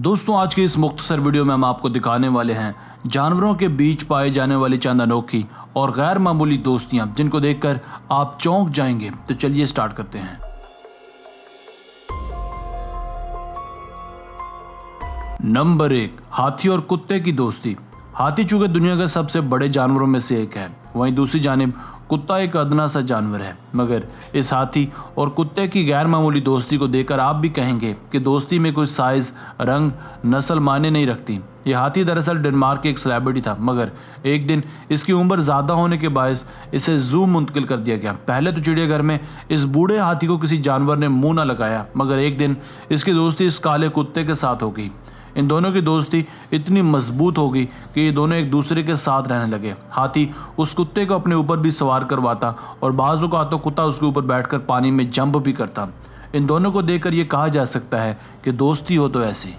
दोस्तों आज के इस मुख्तसर वीडियो में हम आपको दिखाने वाले हैं जानवरों के बीच पाए जाने वाली चंद अनोखी और गैर मामूली दोस्तियां जिनको देखकर आप चौंक जाएंगे। तो चलिए स्टार्ट करते हैं। नंबर 1, हाथी और कुत्ते की दोस्ती। हाथी चूंकि दुनिया के सबसे बड़े जानवरों में से एक है, वहीं दूसरी जानिब कुत्ता एक अदना सा जानवर है, मगर इस हाथी और कुत्ते की गैर मामूली दोस्ती को देखकर आप भी कहेंगे कि दोस्ती में कोई साइज, रंग, नस्ल मायने नहीं रखती। ये हाथी दरअसल डेनमार्क के एक सेलिब्रिटी था, मगर एक दिन इसकी उम्र ज़्यादा होने के बायस इसे जू मुंतकिल कर दिया गया। पहले तो चिड़ियाघर में इस बूढ़े हाथी को किसी जानवर ने मुंह न लगाया, मगर एक दिन इसकी दोस्ती इस काले कुत्ते के साथ हो गई। इन दोनों की दोस्ती इतनी मजबूत हो गई कि ये दोनों एक दूसरे के साथ रहने लगे। हाथी उस कुत्ते को अपने ऊपर भी सवार करवाता और बाज़ औक़ात तो कुत्ता उसके ऊपर बैठकर पानी में जंप भी करता। इन दोनों को देखकर ये कहा जा सकता है कि दोस्ती हो तो ऐसी।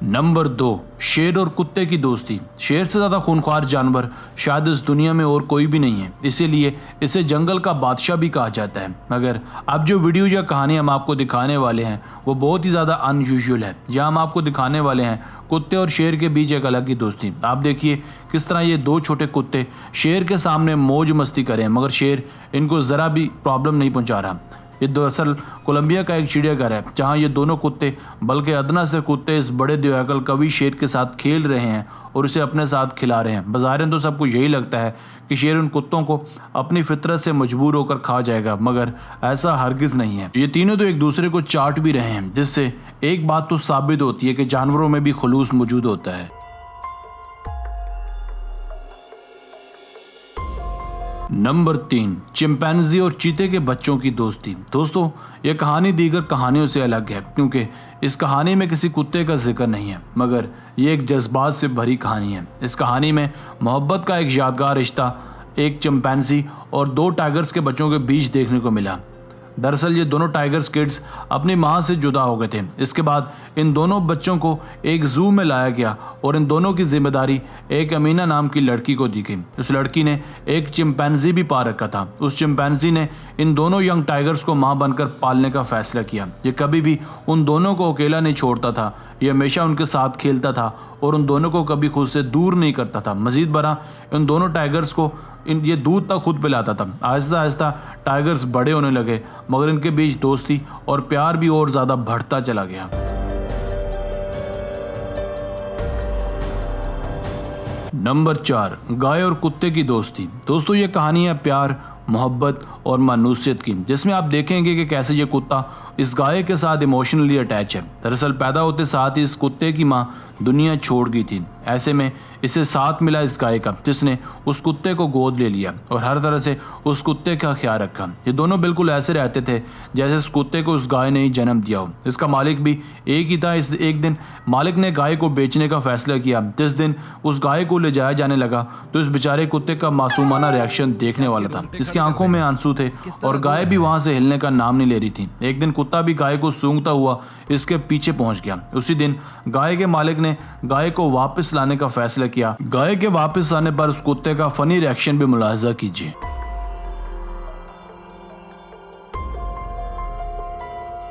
नंबर 2, शेर और कुत्ते की दोस्ती। शेर से ज़्यादा खूंखार जानवर शायद इस दुनिया में और कोई भी नहीं है, इसीलिए इसे जंगल का बादशाह भी कहा जाता है। मगर अब जो वीडियो या कहानी हम आपको दिखाने वाले हैं वो बहुत ही ज़्यादा अनयूजुअल है। यहाँ हम आपको दिखाने वाले हैं कुत्ते और शेर के बीच एक अलग ही दोस्ती। आप देखिए किस तरह ये दो छोटे कुत्ते शेर के सामने मौज मस्ती करें, मगर शेर इनको ज़रा भी प्रॉब्लम नहीं पहुँचा रहा। ये दरअसल कोलंबिया का एक चिड़ियाघर है, जहाँ ये दोनों कुत्ते बल्कि अदना से कुत्ते इस बड़े दयाकल कवि शेर के साथ खेल रहे हैं और इसे अपने साथ खिला रहे हैं। बज़ाहिर तो सबको यही लगता है कि शेर उन कुत्तों को अपनी फितरत से मजबूर होकर खा जाएगा, मगर ऐसा हरगिज़ नहीं है। ये तीनों तो एक दूसरे को चाट भी रहे हैं, जिससे एक बात तो साबित होती है कि जानवरों में भी खुलूस मौजूद होता है। नंबर 3, चिंपैंजी और चीते के बच्चों की दोस्ती। दोस्तों यह कहानी दीगर कहानियों से अलग है, क्योंकि इस कहानी में किसी कुत्ते का जिक्र नहीं है, मगर ये एक जज्बात से भरी कहानी है। इस कहानी में मोहब्बत का एक यादगार रिश्ता एक चिंपैंजी और 2 टाइगर्स के बच्चों के बीच देखने को मिला। दरअसल ये दोनों टाइगर्स किड्स अपनी मां से जुदा हो गए थे। इसके बाद इन दोनों बच्चों को एक जू में लाया गया और इन दोनों की जिम्मेदारी एक अमीना नाम की लड़की को दी गई। उस लड़की ने एक चिंपैंजी भी पा रखा था। उस चिंपैंजी ने इन दोनों यंग टाइगर्स को मां बनकर पालने का फैसला किया। ये कभी भी उन दोनों को अकेला नहीं छोड़ता था, ये हमेशा उनके साथ खेलता था और उन दोनों को कभी खुद से दूर नहीं करता था। मजीद बरा इन दोनों टाइगर्स को ये दूध तक खुद पिलाता था। आहिस्ता आहिस्ता टाइगर्स बड़े होने लगे, मगर इनके बीच दोस्ती और प्यार भी और ज़्यादा बढ़ता चला गया। नंबर 4, गाय और कुत्ते की दोस्ती। दोस्तों ये कहानी है प्यार, मोहब्बत और मानूसियत की, जिसमें आप देखेंगे कि कैसे ये कुत्ता इस गाय के साथ इमोशनली अटैच है। दरअसल पैदा होते साथ ही इस कुत्ते की मां दुनिया छोड़ गई थी। ऐसे में इसे साथ मिला इस गाय का, जिसने उस कुत्ते को गोद ले लिया और हर तरह से उस कुत्ते का ख्याल रखा। ये दोनों बिल्कुल ऐसे रहते थे जैसे इस कुत्ते को उस गाय ने ही जन्म दिया हो। इसका मालिक भी एक ही था। इस एक दिन मालिक ने गाय को बेचने का फैसला किया। जिस दिन उस गाय को ले जाया जाने लगा तो इस बेचारे कुत्ते का मासूमाना रिएक्शन देखने वाला था। इसकी आंखों में आंसू थे और गाय भी वहां से हिलने का नाम नहीं ले रही थी। एक दिन कुत्ता भी गाय को सूंघता हुआ इसके पीछे पहुंच गया। उसी दिन गाय के मालिक ने गाय को वापस लाने का फैसला किया। गाय के वापस आने पर उस कुत्ते का फनी रिएक्शन भी मुलाहजा कीजिए।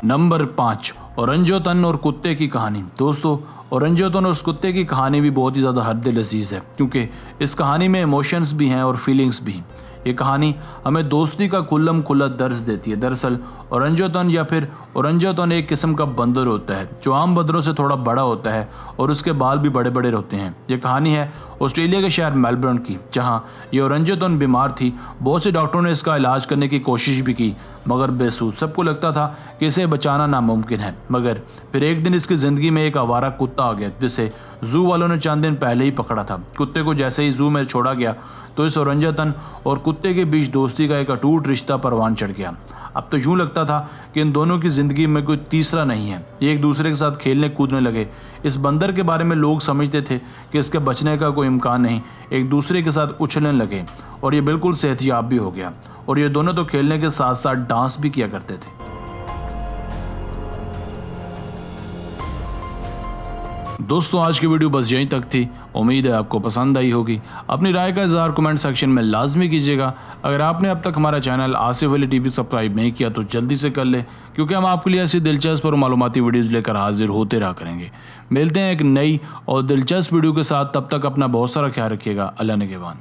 नंबर 5, औरंगुटान और कुत्ते की कहानी। दोस्तों औरंगुटान और उस कुत्ते की कहानी भी बहुत ही ज़्यादा हद अजीज है, क्योंकि इस कहानी में इमोशंस भी हैं और फीलिंग्स भी। ये कहानी हमें दोस्ती का खुल्लम खुल्ला दर्ज देती है। दरअसल औरंगुटान या फिर औरंगुटान एक किस्म का बंदर होता है जो आम बंदरों से थोड़ा बड़ा होता है और उसके बाल भी बड़े बड़े होते हैं। ये कहानी है ऑस्ट्रेलिया के शहर मेलबर्न की, जहाँ ये औरंगुटान बीमार थी। बहुत से डॉक्टरों ने इसका इलाज करने की कोशिश भी की, मगर बेसूद। सबको लगता था कि इसे बचाना नामुमकिन है। मगर फिर एक दिन इसकी ज़िंदगी में एक आवारा कुत्ता आ गया, जिसे जू वालों ने चंद दिन पहले ही पकड़ा था। कुत्ते को जैसे ही जू में छोड़ा गया तो इस औरंगुटान और कुत्ते के बीच दोस्ती का एक अटूट रिश्ता परवान चढ़ गया। अब तो यूँ लगता था कि इन दोनों की ज़िंदगी में कोई तीसरा नहीं है। ये एक दूसरे के साथ खेलने कूदने लगे। इस बंदर के बारे में लोग समझते थे कि इसके बचने का कोई इम्कान नहीं। एक दूसरे के साथ उछलने लगे और ये बिल्कुल सेहतियाब भी हो गया। और ये दोनों तो खेलने के साथ साथ डांस भी किया करते थे। दोस्तों आज की वीडियो बस यहीं तक थी। उम्मीद है आपको पसंद आई होगी। अपनी राय का इज़हार कमेंट सेक्शन में लाजमी कीजिएगा। अगर आपने अब तक हमारा channel Asif Ali TV subscribe नहीं किया तो जल्दी से कर ले, क्योंकि हम आपके लिए ऐसी दिलचस्प और मालूमाती वीडियोज़ लेकर हाजिर होते रहा करेंगे। मिलते हैं एक नई और दिलचस्प वीडियो के साथ, तब तक अपना बहुत सारा ख्याल रखिएगा। अल्लाह निगहबान।